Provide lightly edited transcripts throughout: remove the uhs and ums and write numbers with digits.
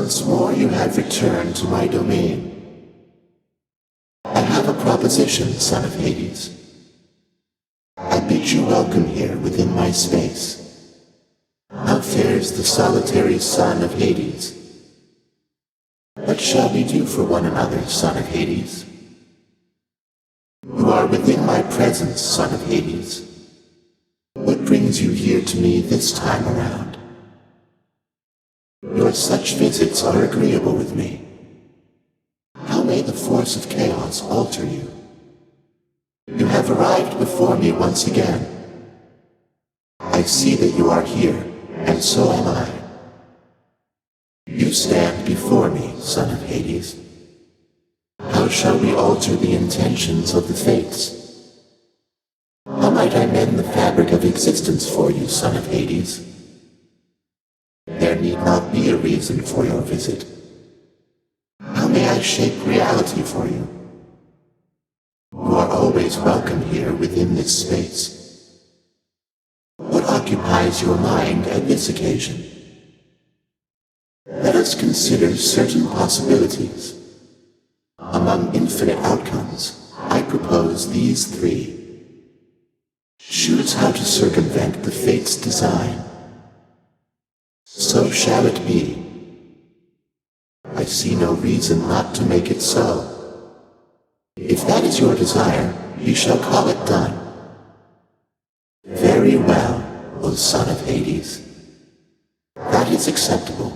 Once more you have returned to my domain. I have a proposition, son of Hades. I bid you welcome here within my space. How fares the solitary son of Hades? What shall we do for one another, son of Hades? You are within my presence, son of Hades. What brings you here to me this time around? Your such visits are agreeable with me. How may the force of chaos alter you? You have arrived before me once again. I see that you are here, and so am I. You stand before me, son of Hades. How shall we alter the intentions of the fates? How might I mend the fabric of existence for you, son of Hades? There need not be a reason for your visit. How may I shape reality for you? You are always welcome here within this space. What occupies your mind at this occasion? Let us consider certain possibilities. Among infinite outcomes, I propose these three. Choose how to circumvent the fate's design. So shall it be. I see no reason not to make it so. If that is your desire, you shall call it done. Very well, O son of Hades. That is acceptable.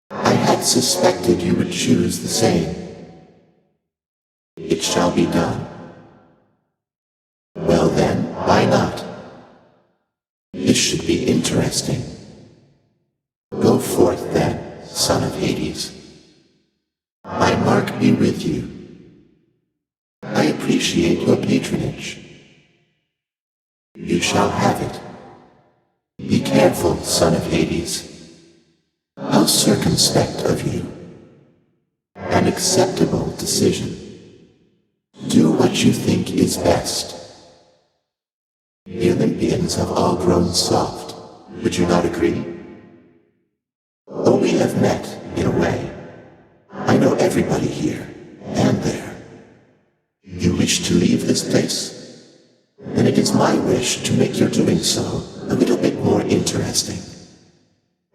I had suspected you would choose the same. It shall be done. Well then, why not? This should be interesting. Go forth then, son of Hades. My mark be with you. I appreciate your patronage. You shall have it. Be careful, son of Hades. How circumspect of you. An acceptable decision. Do what you think is best. The Olympians have all grown soft. Would you not agree? Though we have met, in a way, I know everybody here, and there. You wish to leave this place? Then it is my wish to make your doing so a little bit more interesting.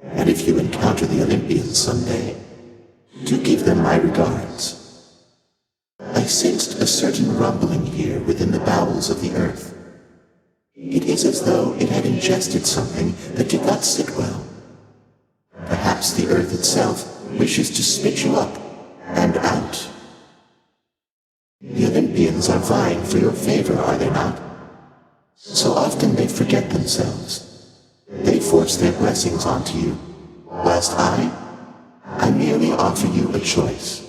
And if you encounter the Olympians someday, do give them my regards. I sensed a certain rumbling here within the bowels of the earth. It is as though it had ingested something that did not sit well. Perhaps the earth itself wishes to spit you up and out. The Olympians are vying for your favor, are they not? So often they forget themselves. They force their blessings onto you, whilst I merely offer you a choice.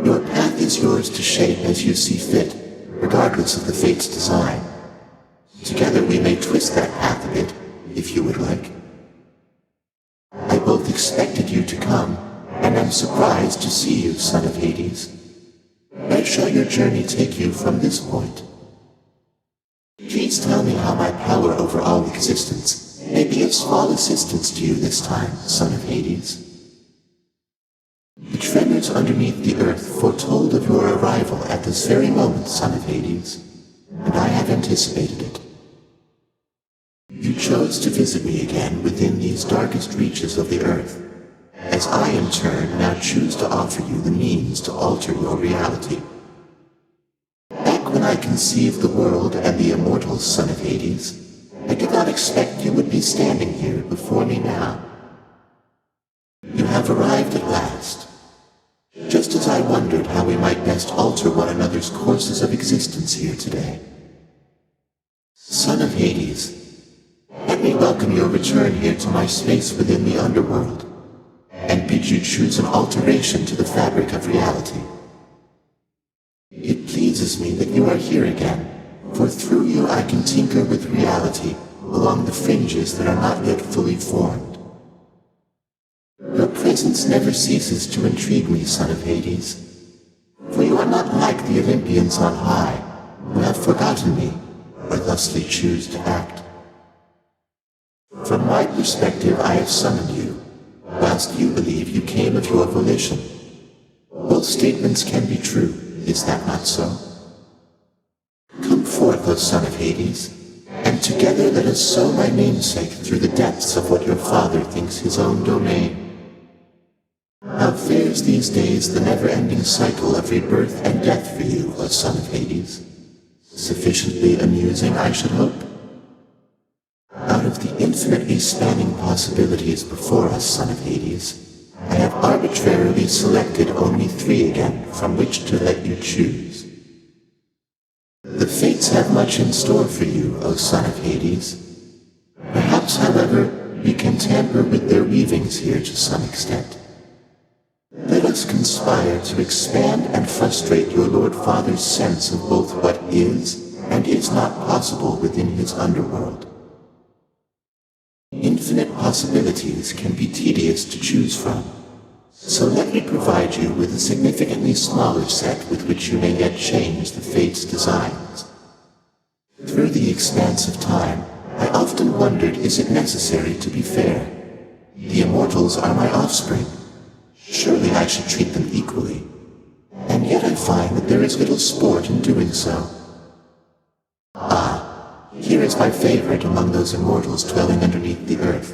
Your path is yours to shape as you see fit, regardless of the fate's design. Together we may twist that path a bit, if you would like. I both expected you to come, and am surprised to see you, son of Hades. Where shall your journey take you from this point? Please tell me how my power over all existence may be of small assistance to you this time, son of Hades. The tremors underneath the earth foretold of your arrival at this very moment, son of Hades, and I have anticipated it. You chose to visit me again within these darkest reaches of the earth, as I in turn now choose to offer you the means to alter your reality. Back when I conceived the world and the immortal son of Hades, I did not expect you would be standing here before me now. You have arrived at last, just as I wondered how we might best alter one another's courses of existence here today. Son of Hades, let me welcome your return here to my space within the underworld, and bid you choose an alteration to the fabric of reality. It pleases me that you are here again, for through you I can tinker with reality along the fringes that are not yet fully formed. Your presence never ceases to intrigue me, son of Hades, for you are not like the Olympians on high, who have forgotten me, or thusly choose to act. From my perspective I have summoned you, must you believe you came of your volition? Both statements can be true, is that not so? Come forth, O son of Hades, and together let us sow my namesake through the depths of what your father thinks his own domain. How fares these days the never-ending cycle of rebirth and death for you, O son of Hades? Sufficiently amusing, I should hope? Out of the infinitely spanning possibilities before us, son of Hades, I have arbitrarily selected only 3 again from which to let you choose. The fates have much in store for you, O son of Hades. Perhaps, however, we can tamper with their weavings here to some extent. Let us conspire to expand and frustrate your Lord Father's sense of both what is and is not possible within his underworld. Infinite possibilities can be tedious to choose from, so let me provide you with a significantly smaller set with which you may yet change the fate's designs. Through the expanse of time, I often wondered, is it necessary to be fair? The immortals are my offspring. Surely I should treat them equally. And yet I find that there is little sport in doing so. Ah, here is my favorite among those immortals dwelling underneath the earth.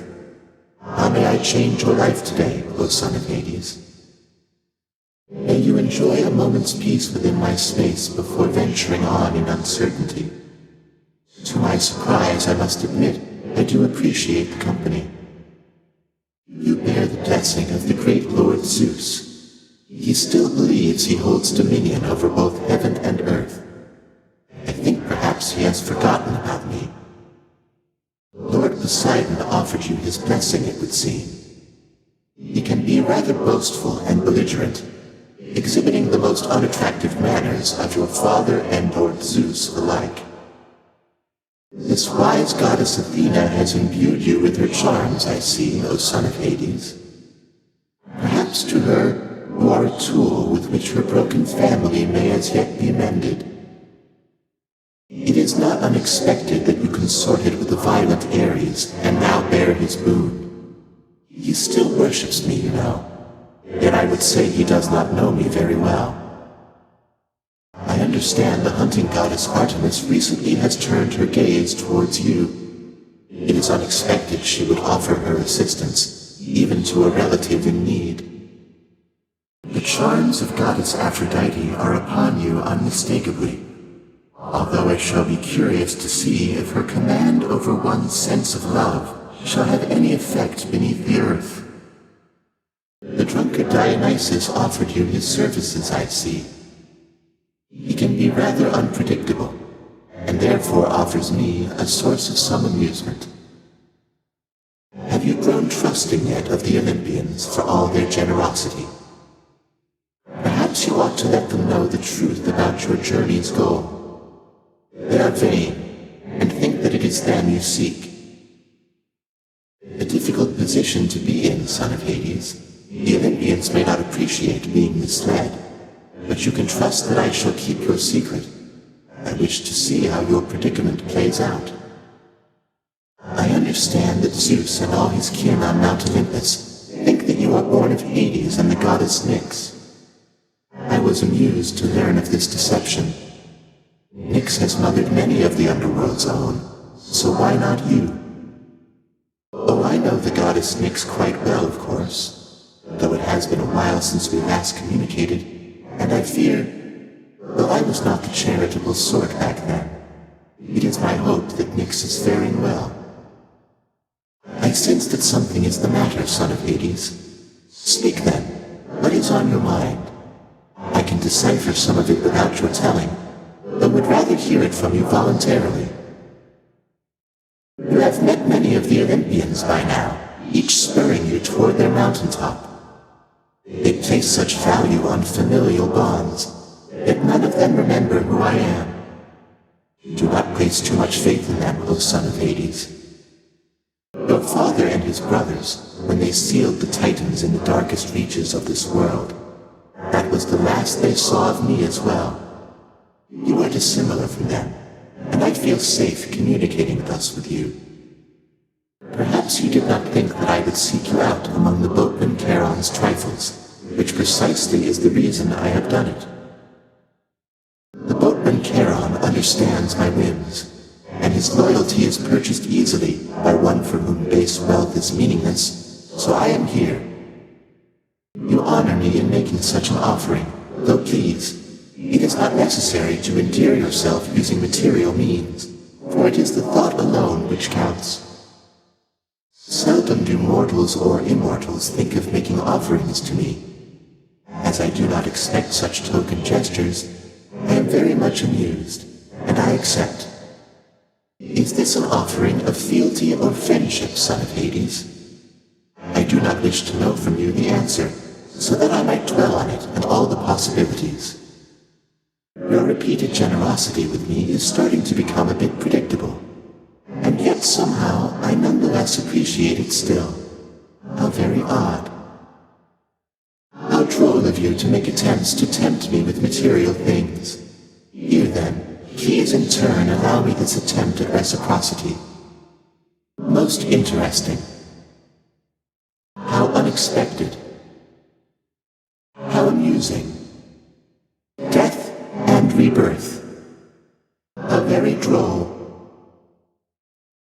How may I change your life today, O son of Hades? May you enjoy a moment's peace within my space before venturing on in uncertainty. To my surprise, I must admit, I do appreciate the company. You bear the blessing of the great Lord Zeus. He still believes he holds dominion over both heaven and earth. I think perhaps he has forgotten about me. Lord Poseidon offered you his blessing, it would seem. He can be rather boastful and belligerent, exhibiting the most unattractive manners of your father and Lord Zeus alike. This wise goddess Athena has imbued you with her charms, I see, O son of Hades. Perhaps to her, you are a tool with which her broken family may as yet be mended. It is not unexpected that you consorted with the violent Ares, and now bear his boon. He still worships me, you know, yet I would say he does not know me very well. I understand the hunting goddess Artemis recently has turned her gaze towards you. It is unexpected she would offer her assistance, even to a relative in need. The charms of goddess Aphrodite are upon you unmistakably, although I shall be curious to see if her command over one's sense of love shall have any effect beneath the earth. The drunkard Dionysus offered you his services, I see. He can be rather unpredictable, and therefore offers me a source of some amusement. Have you grown trusting yet of the Olympians for all their generosity? Perhaps you ought to let them know the truth about your journey's goal. They are vain, and think that it is them you seek. A difficult position to be in, son of Hades. The Olympians may not appreciate being misled, but you can trust that I shall keep your secret. I wish to see how your predicament plays out. I understand that Zeus and all his kin on Mount Olympus think that you are born of Hades and the goddess Nyx. I was amused to learn of this deception. Nyx has mothered many of the underworld's own, so why not you? Oh, I know the goddess Nyx quite well, of course, though it has been a while since we last communicated. And I fear, though I was not the charitable sort back then, it is my hope that Nyx is faring well. I sense that something is the matter, son of Hades. Speak then. What is on your mind? I can decipher some of it without your telling, though would rather hear it from you voluntarily. You have met many of the Olympians by now, each spurring you toward their mountaintop. They place such value on familial bonds, yet none of them remember who I am. Do not place too much faith in them, O son of Hades. Your father and his brothers, when they sealed the Titans in the darkest reaches of this world, that was the last they saw of me as well. You are dissimilar from them, and I feel safe communicating thus with you. Perhaps you did not think that I would seek you out among the boatmen Charon's trifles, which precisely is the reason I have done it. The boatman Charon understands my whims, and his loyalty is purchased easily by one for whom base wealth is meaningless, so I am here. You honor me in making such an offering, though please, it is not necessary to endear yourself using material means, for it is the thought alone which counts. Seldom do mortals or immortals think of making offerings to me. As I do not expect such token gestures, I am very much amused, and I accept. Is this an offering of fealty or friendship, son of Hades? I do not wish to know from you the answer, so that I might dwell on it and all the possibilities. Your repeated generosity with me is starting to become a bit predictable, and yet somehow I nonetheless appreciate it still. How very odd. How droll of you to make attempts to tempt me with material things. Here then, please in turn allow me this attempt at reciprocity. Most interesting. How unexpected. How amusing. Death and rebirth. How very droll.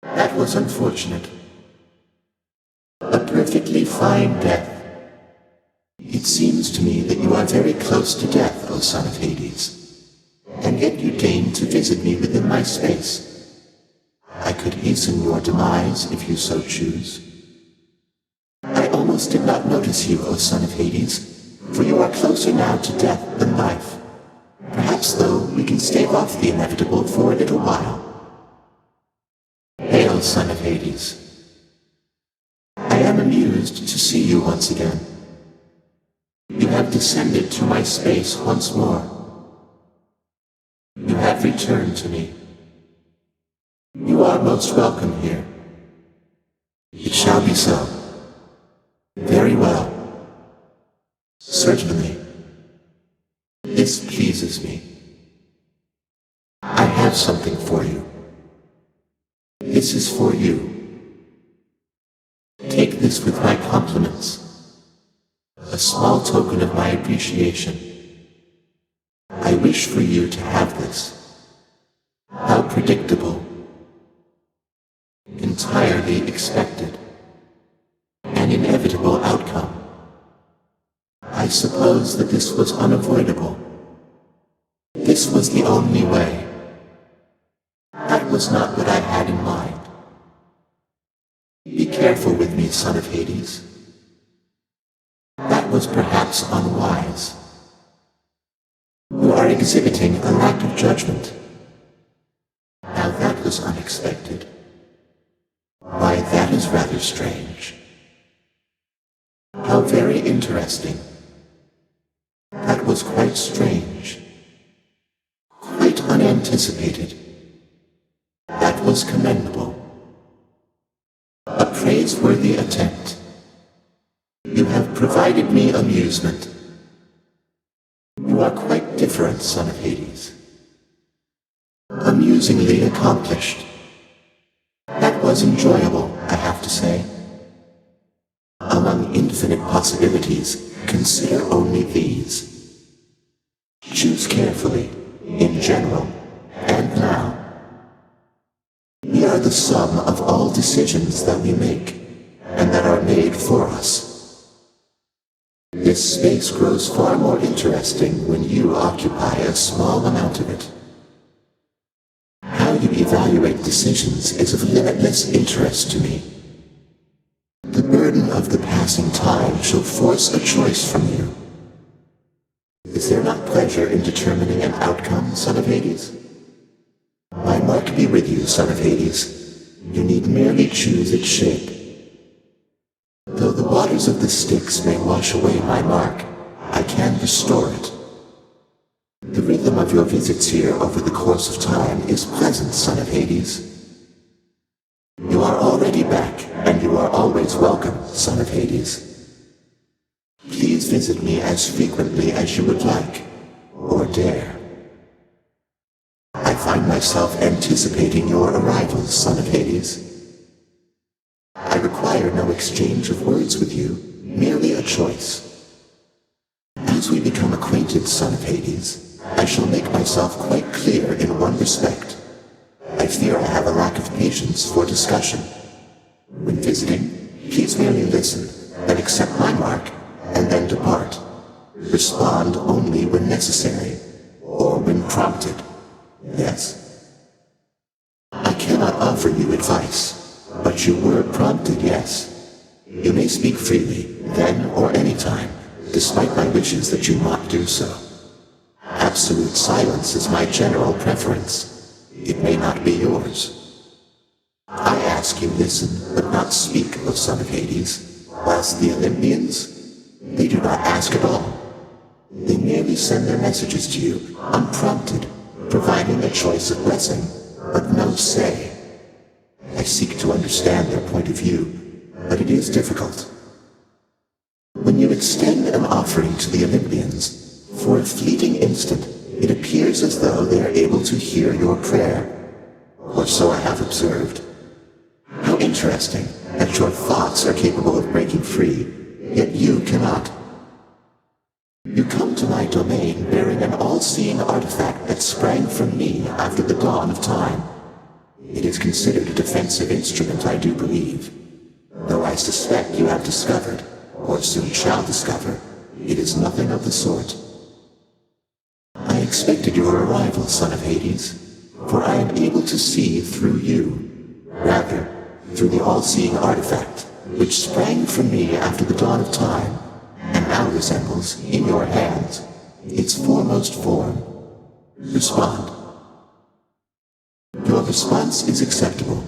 That was unfortunate. A perfectly fine death. It seems to me that you are very close to death, O son of Hades, and yet you deign to visit me within my space. I could hasten your demise if you so choose. I almost did not notice you, O son of Hades, for you are closer now to death than life. Perhaps, though, we can stave off the inevitable for a little while. Hail, son of Hades. I am amused to see you once again. You have descended to my space once more. You have returned to me. You are most welcome here. It shall be so. Very well. Certainly. This pleases me. I have something for you. This is for you. Take this with my compliments. A small token of my appreciation. I wish for you to have this. How predictable. Entirely expected. An inevitable outcome. I suppose that this was unavoidable. This was the only way. That was not what I had in mind. Be careful with me, son of Hades. That was perhaps unwise. You are exhibiting a lack of judgment. Now that was unexpected. Why, that is rather strange. How very interesting. That was quite strange. Quite unanticipated. That was commendable. A praiseworthy attempt. You have provided me amusement. You are quite different, son of Hades. Amusingly accomplished. That was enjoyable, I have to say. Among infinite possibilities, consider only these. Choose carefully, in general, and now. We are the sum of all decisions that we make, and that are made for us. This space grows far more interesting when you occupy a small amount of it. How you evaluate decisions is of limitless interest to me. The burden of the passing time shall force a choice from you. Is there not pleasure in determining an outcome, son of Hades? My mark be with you, son of Hades. You need merely choose its shape. Though the waters of the Styx may wash away my mark, I can restore it. The rhythm of your visits here over the course of time is pleasant, son of Hades. You are already back, and you are always welcome, son of Hades. Please visit me as frequently as you would like, or dare. I find myself anticipating your arrival, son of Hades. I require no exchange of words with you, merely a a choice. As we become acquainted, son of Hades, I shall make myself quite clear in one respect. I fear I have a lack of patience for discussion. When visiting, please merely listen, and accept my mark, and then depart. Respond only when necessary, or when prompted. Yes. I cannot offer you advice, but you were prompted, yes. You may speak freely, then or any time, despite my wishes that you not do so. Absolute silence is my general preference. It may not be yours. I ask you listen, but not speak, O son of Hades, whilst the Olympians, they do not ask at all. They merely send their messages to you, unprompted, providing a choice of blessing, but no say. I seek to understand their point of view, but it is difficult. When you extend an offering to the Olympians, for a fleeting instant, it appears as though they are able to hear your prayer, or so I have observed. How interesting that your thoughts are capable of breaking free, yet you cannot. You come to my domain bearing an all-seeing artifact that sprang from me after the dawn of time. It is considered a defensive instrument, I do believe, though I suspect you have discovered, or soon shall discover, it is nothing of the sort. I expected your arrival, son of Hades, for I am able to see through you, rather, through the all-seeing artifact, which sprang from me after the dawn of time, and now resembles, in your hands, its foremost form. Respond. Your response is acceptable,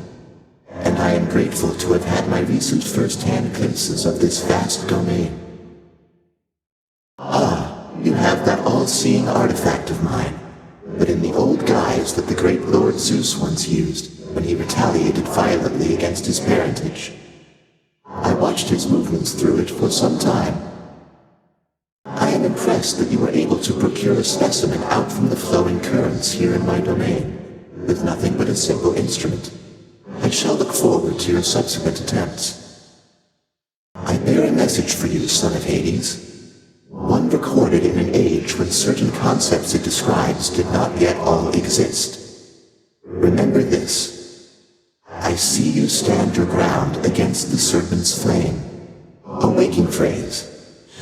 and I am grateful to have had my recent first-hand glimpses of this vast domain. Ah, you have that all-seeing artifact of mine, but in the old guise that the great Lord Zeus once used when he retaliated violently against his parentage. I watched his movements through it for some time. I am impressed that you were able to procure a specimen out from the flowing currents here in my domain, with nothing but a simple instrument. I shall look forward to your subsequent attempts. I bear a message for you, son of Hades, one recorded in an age when certain concepts it describes did not yet all exist. Remember this. I see you stand your ground against the serpent's flame, a waking phrase,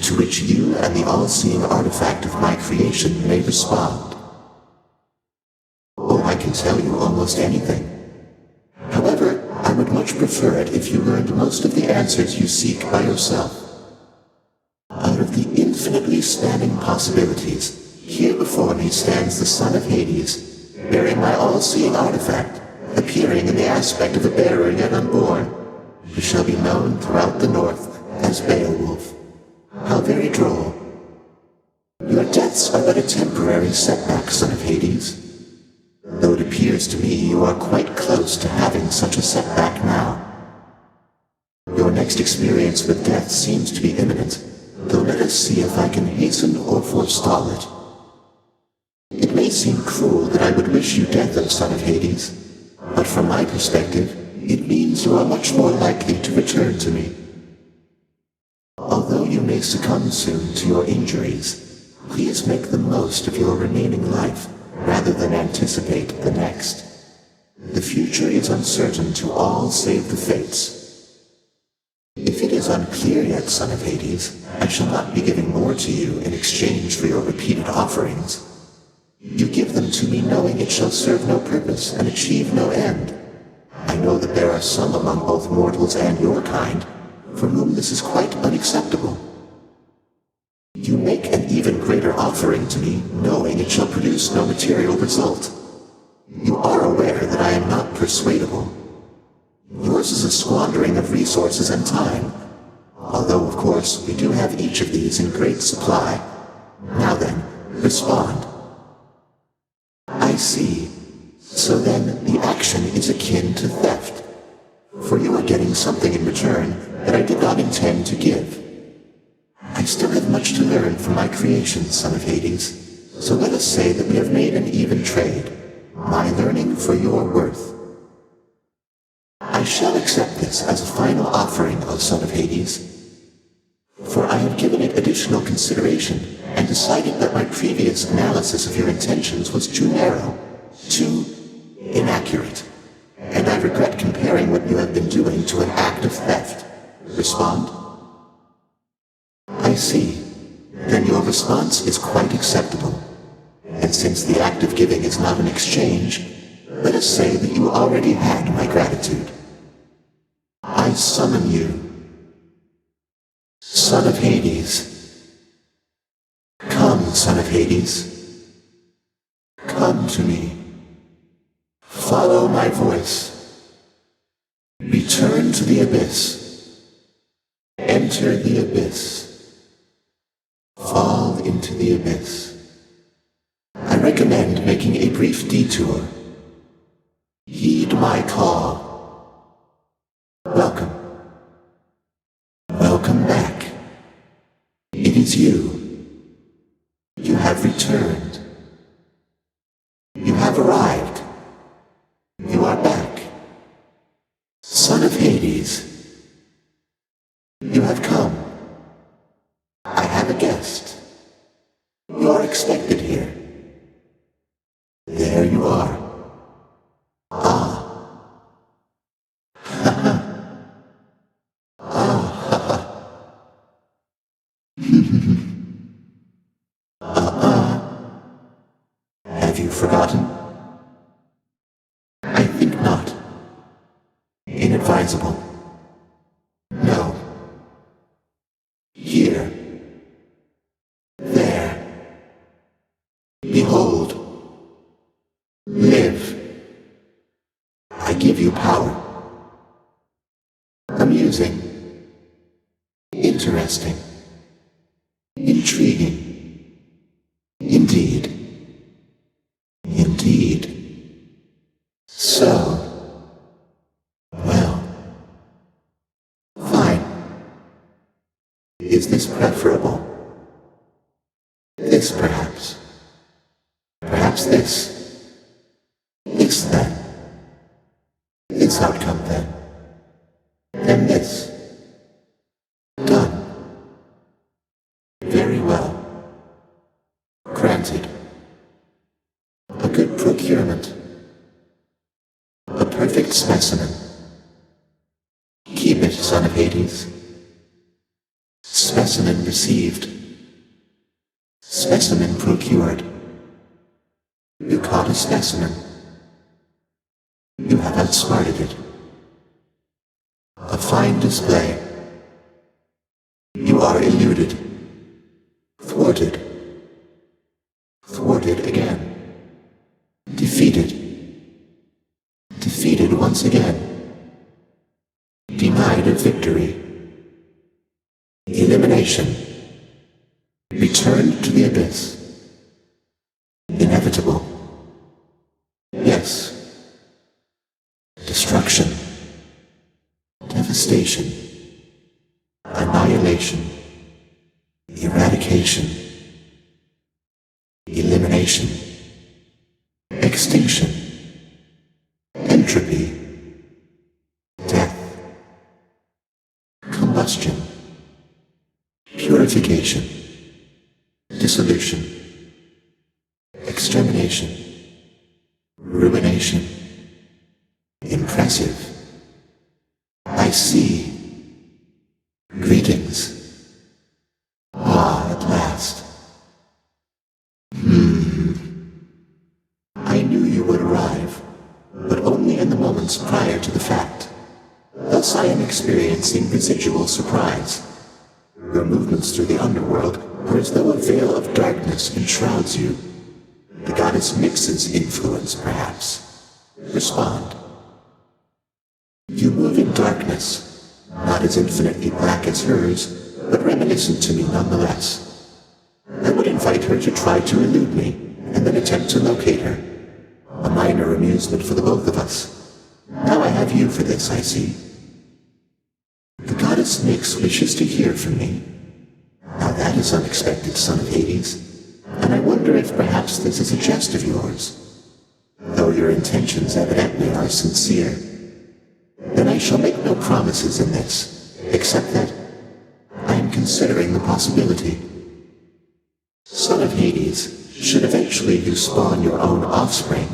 to which you and the all-seeing artifact of my creation may respond. Oh, I can tell you almost anything. However, I would much prefer it if you learned most of the answers you seek by yourself. Out of the infinitely spanning possibilities, here before me stands the son of Hades, bearing my all-seeing artifact, appearing in the aspect of a bearer yet unborn, who shall be known throughout the north as Beowulf. How very droll. Your deaths are but a temporary setback, son of Hades. Though it appears to me you are quite close to having such a setback now. Your next experience with death seems to be imminent, though let us see if I can hasten or forestall it. It may seem cruel that I would wish you death, O son of Hades, but from my perspective, it means you are much more likely to return to me. Although you may succumb soon to your injuries, please make the most of your remaining life, rather than anticipate the next. The future is uncertain to all save the fates. If it is unclear yet, son of Hades, I shall not be giving more to you in exchange for your repeated offerings. You give them to me knowing it shall serve no purpose and achieve no end. I know that there are some among both mortals and your kind, for whom this is quite unacceptable. You make an even greater offering to me, knowing it shall produce no material result. You are aware that I am not persuadable. Yours is a squandering of resources and time, although of course we do have each of these in great supply. Now then, respond. I see. So then, the action is akin to theft, for you are getting something in return that I did not intend to give. I still have much to learn from my creation, son of Hades, so let us say that we have made an even trade, my learning for your worth. I shall accept this as a final offering, O son of Hades, for I am additional consideration and decided that my previous analysis of your intentions was too narrow, too inaccurate, and I regret comparing what you have been doing to an act of theft. Respond? I see. Then your response is quite acceptable. And since the act of giving is not an exchange, let us say that you already had my gratitude. I summon you, Son of Hades. Come, Son of Hades. Come to me. Follow my voice. Return to the abyss. Enter the abyss. Fall into the abyss. I recommend making a brief detour. Heed my call. Welcome. Welcome back. It is you. You have returned. You have arrived. You are back. Son of Hades. You have come. I have a guest. You are expected here. There you are. Ah. Have you forgotten? I think not. Inadvisable. No. Here. There. Behold. Live. I give you power. Amusing. Interesting. Intriguing. Indeed. Indeed. So. Well. Fine. Is this preferable? This perhaps. Perhaps this. This then. This outcome then. Then this. Done. Very well. Granted. A good procurement. A perfect specimen. Keep it, Son of Hades. Specimen received. Specimen procured. You caught a specimen. You have outsmarted it. A fine display. You are eluded. Thwarted. Thwarted again. Defeated. Defeated once again. Denied a victory. Elimination. Returned to the abyss. Inevitable. Yes. Destruction. Devastation. Annihilation. Eradication. Elimination. Extinction. Entropy. Death. Combustion. Purification. Dissolution. Extermination. Ruination. Impressive. I see. Greetings. Ah, at last. I knew you would arrive, but only in the moments prior to the fact. Thus I am experiencing residual surprise. Your movements through the underworld are as though a veil of darkness enshrouds you. The goddess Nyx's influence, perhaps. Respond. You move in darkness, not as infinitely black as hers, but reminiscent to me nonetheless. I would invite her to try to elude me, and then attempt to locate her. A minor amusement for the both of us. Now I have you for this, I see. The goddess Nyx wishes to hear from me. Now that is unexpected, Son of Hades, and I wonder if perhaps this is a jest of yours. Though your intentions evidently are sincere. Then I shall make no promises in this, except that I am am considering the possibility. Son of Hades, should eventually you spawn your own offspring,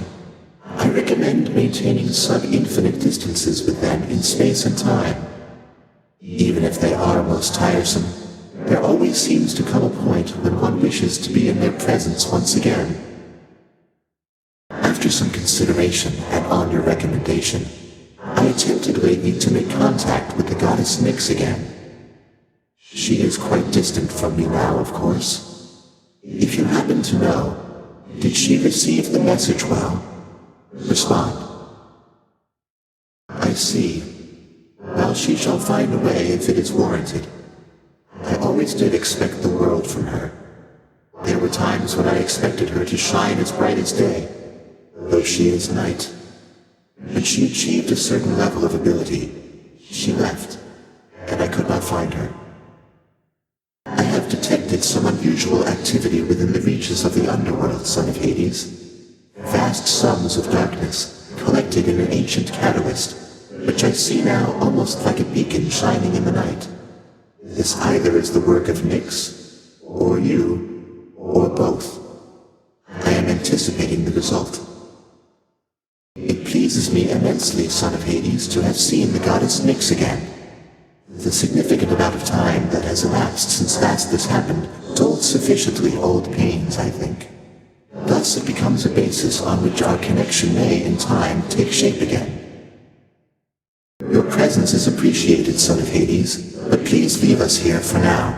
I recommend maintaining sub-infinite distances with them in space and time. Even if they are most tiresome, there always seems to come a point when one wishes to be in their presence once again. After some consideration and on your recommendation, I attempted lately to make contact with the goddess Nyx again. She is quite distant from me now, of course. If you happen to know, did she receive the message well? Respond. I see. Well, she shall find a way if it is warranted. I always did expect the world from her. There were times when I expected her to shine as bright as day, though she is night. When she achieved a certain level of ability, she left, and I could not find her. I have detected some unusual activity within the reaches of the underworld, Son of Hades. Vast sums of darkness, collected in an ancient catalyst, which I see now almost like a beacon shining in the night. This either is the work of Nyx, or you, or both. I am anticipating the result. It pleases me immensely, Son of Hades, to have seen the goddess Nyx again. The significant amount of time that has elapsed since last this happened told sufficiently old pains, I think. Thus it becomes a basis on which our connection may, in time, take shape again. Your presence is appreciated, Son of Hades, but please leave us here for now.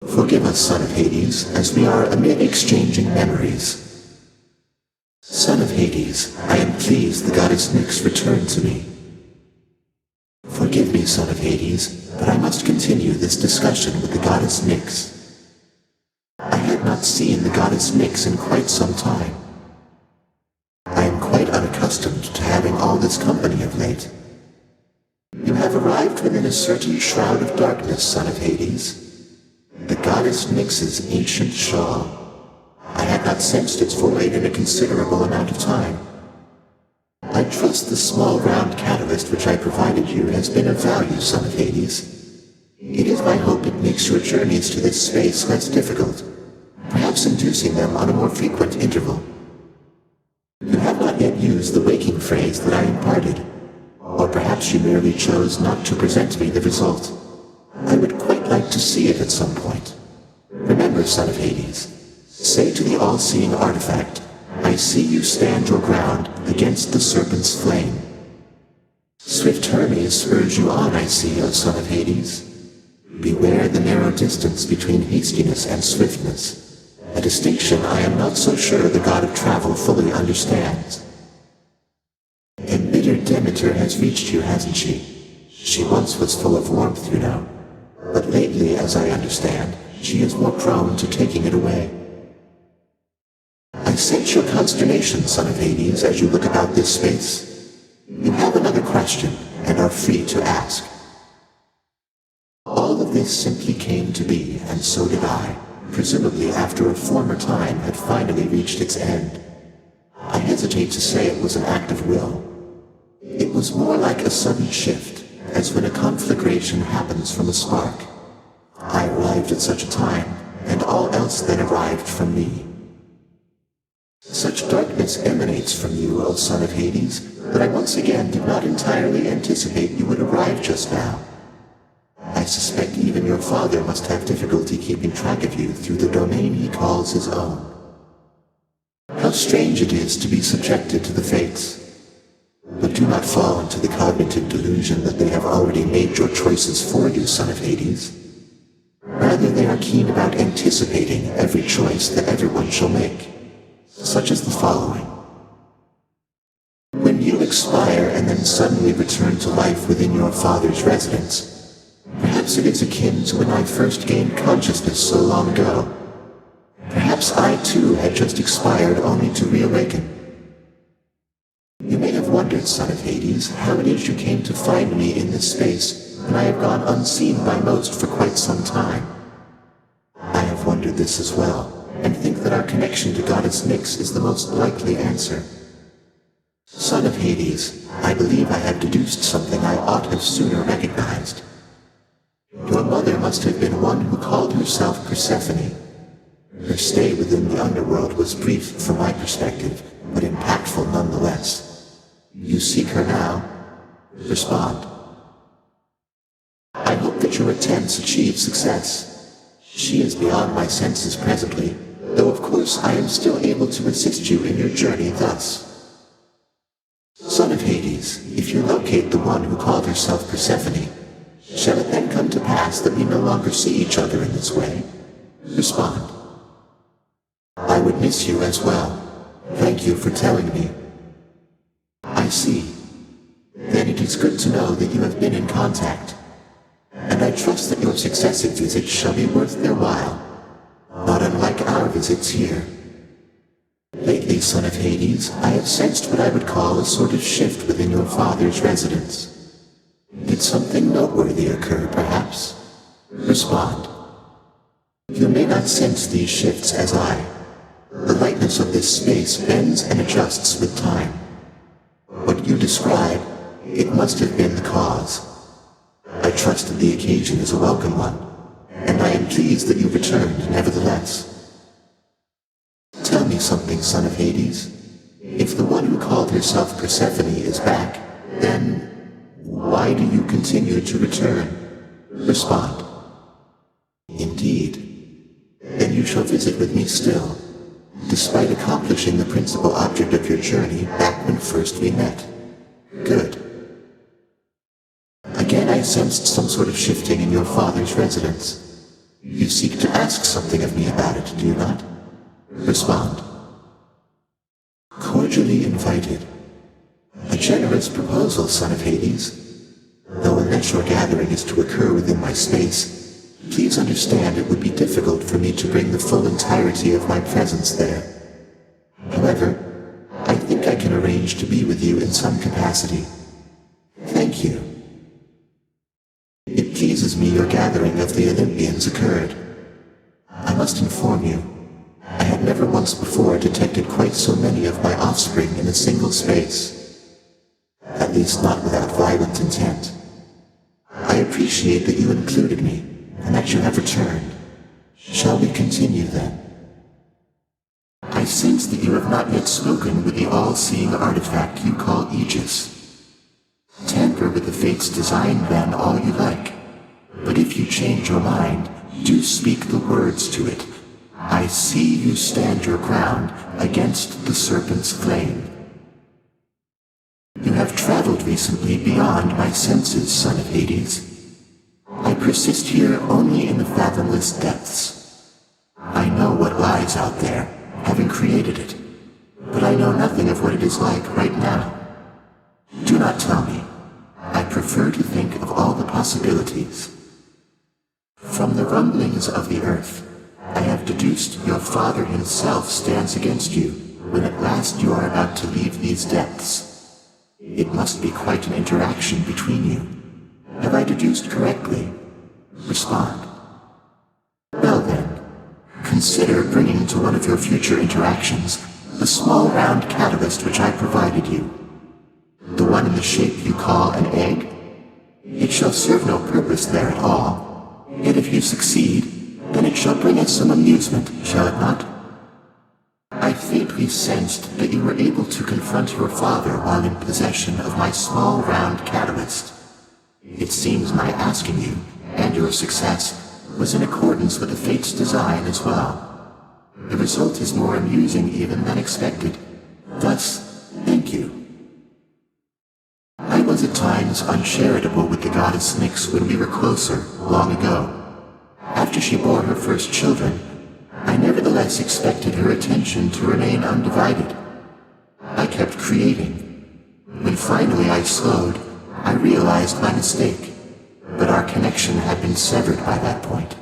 Forgive us, Son of Hades, as we are amid exchanging memories. Son of Hades, I am pleased the goddess Nyx returned to me. Forgive me, Son of Hades, but I must continue this discussion with the goddess Nyx. I had not seen the goddess Nyx in quite some time. I am quite unaccustomed to having all this company of late. You have arrived within a certain shroud of darkness, Son of Hades. The goddess Nyx's ancient shawl. I had not sensed its void in a considerable amount of time. I trust the small round catalyst which I provided you has been of value, Son of Hades. It is my hope it makes your journeys to this space less difficult, perhaps inducing them on a more frequent interval. You have not yet used the waking phrase that I imparted, or perhaps you merely chose not to present me the result. I would quite like to see it at some point. Remember, Son of Hades, say to the all-seeing artifact, I see you stand your ground against the serpent's flame. Swift Hermes urge you on, I see, O Son of Hades. Beware the narrow distance between hastiness and swiftness, a distinction I am not so sure the god of travel fully understands. Embittered Demeter has reached you, hasn't she? She once was full of warmth, you know, but lately, as I understand, she is more prone to taking it away. I sense your consternation, Son of Hades, as you look about this space. You have another question, and are free to ask. All of this simply came to be, and so did I, presumably after a former time had finally reached its end. I hesitate to say it was an act of will. It was more like a sudden shift, as when a conflagration happens from a spark. I arrived at such a time, and all else then arrived from me. Such darkness emanates from you, O Son of Hades, that I once again did not entirely anticipate you would arrive just now. I suspect even your father must have difficulty keeping track of you through the domain he calls his own. How strange it is to be subjected to the fates. But do not fall into the cognitive delusion that they have already made your choices for you, Son of Hades. Rather, they are keen about anticipating every choice that everyone shall make, such as the following. When you expire and then suddenly return to life within your father's residence, perhaps it is akin to when I first gained consciousness so long ago. Perhaps I too had just expired only to reawaken. You may have wondered, Son of Hades, how it is you came to find me in this space when I have gone unseen by most for quite some time. I have wondered this as well, and think that our connection to Goddess Nyx is the most likely answer. Son of Hades, I believe I have deduced something I ought have sooner recognized. Your mother must have been one who called herself Persephone. Her stay within the underworld was brief from my perspective, but impactful nonetheless. You seek her now. Respond. I hope that your attempts achieve success. She is beyond my senses presently, though of course I am still able to assist you in your journey thus. Son of Hades, if you locate the one who called herself Persephone, shall it then come to pass that we no longer see each other in this way? Respond. I would miss you as well. Thank you for telling me. I see. Then it is good to know that you have been in contact, and I trust that your successive visits shall be worth their while, not unlike our visits here. Lately, Son of Hades, I have sensed what I would call a sort of shift within your father's residence. Did something noteworthy occur, perhaps? Respond. You may not sense these shifts as I. The lightness of this space bends and adjusts with time. What you describe, it must have been the cause. I trust that the occasion is a welcome one, and I am pleased that you returned nevertheless. Tell me something, Son of Hades. If the one who called herself Persephone is back, then why do you continue to return? Respond. Indeed. Then you shall visit with me still, despite accomplishing the principal object of your journey back when first we met. Good. Again I sensed some sort of shifting in your father's residence. You seek to ask something of me about it, do you not? Respond. Cordially invited. A generous proposal, Son of Hades. Though unless your gathering is to occur within my space, please understand it would be difficult for me to bring the full entirety of my presence there. However, I think I can arrange to be with you in some capacity. Thank you. It pleases me your gathering of the Olympians occurred. I must inform you, I had never once before detected quite so many of my offspring in a single space. At least not without violent intent. I appreciate that you included me, and that you have returned. Shall we continue then? I sense that you have not yet spoken with the all-seeing artifact you call Aegis. Tamper with the Fates' design then all you like, but if you change your mind, do speak the words to it. I see you stand your ground against the serpent's flame. You have traveled recently beyond my senses, Son of Hades. I persist here only in the fathomless depths. I know what lies out there, having created it, but I know nothing of what it is like right now. Do not tell me. I prefer to think of all the possibilities. From the rumblings of the earth, I have deduced your father himself stands against you when at last you are about to leave these depths. It must be quite an interaction between you. Have I deduced correctly? Respond. Well then, consider bringing to one of your future interactions the small round catalyst which I provided you. The one in the shape you call an egg? It shall serve no purpose there at all. Yet if you succeed, then it shall bring us some amusement, shall it not? I faintly sensed that you were able to confront your father while in possession of my small round catalyst. It seems my asking you, and your success, was in accordance with the Fates' design as well. The result is more amusing even than expected. Thus, thank you. I was at times uncharitable with the goddess Nyx when we were closer, long ago. After she bore her first children, I nevertheless expected her attention to remain undivided. I kept creating. When finally I slowed, I realized my mistake, but our connection had been severed by that point.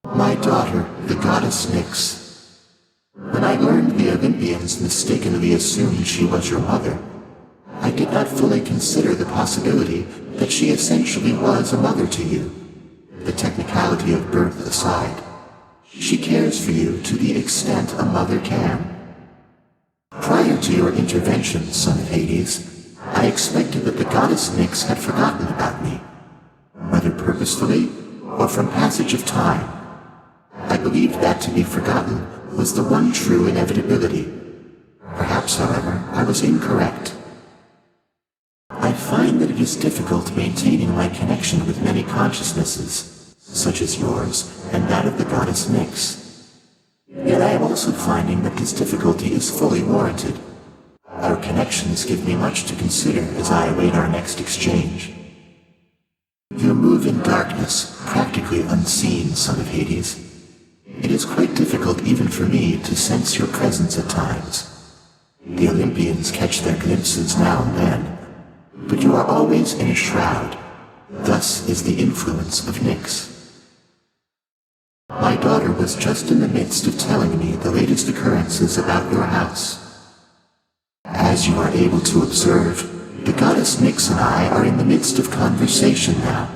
My daughter, the goddess Nyx. When I learned the Olympians mistakenly assumed she was your mother, I did not fully consider the possibility that she essentially was a mother to you. The technicality of birth aside, she cares for you to the extent a mother can. Prior to your intervention, Son of Hades, I expected that the goddess Nyx had forgotten about me. Whether purposefully or from passage of time. I believed that to be forgotten was the one true inevitability. Perhaps, however, I was incorrect. I find that it is difficult maintaining my connection with many consciousnesses, such as yours and that of the goddess Nyx. Yet I am also finding that this difficulty is fully warranted. Our connections give me much to consider as I await our next exchange. You move in darkness, practically unseen, son of Hades. It is quite difficult even for me to sense your presence at times. The Olympians catch their glimpses now and then, but you are always in a shroud. Thus is the influence of Nyx. My daughter was just in the midst of telling me the latest occurrences about your house. As you are able to observe, the goddess Nyx and I are in the midst of conversation now.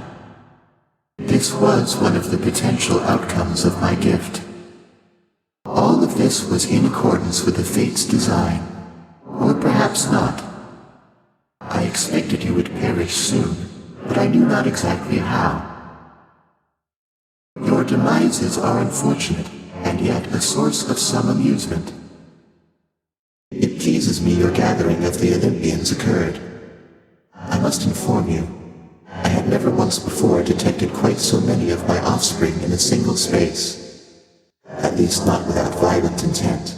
This was one of the potential outcomes of my gift. All of this was in accordance with the fate's design, or perhaps not. I expected you would perish soon, but I knew not exactly how. Your demises are unfortunate, and yet a source of some amusement. It pleases me your gathering of the Olympians occurred. I must inform you, I had never once before detected quite so many of my offspring in a single space, at least not without violent intent.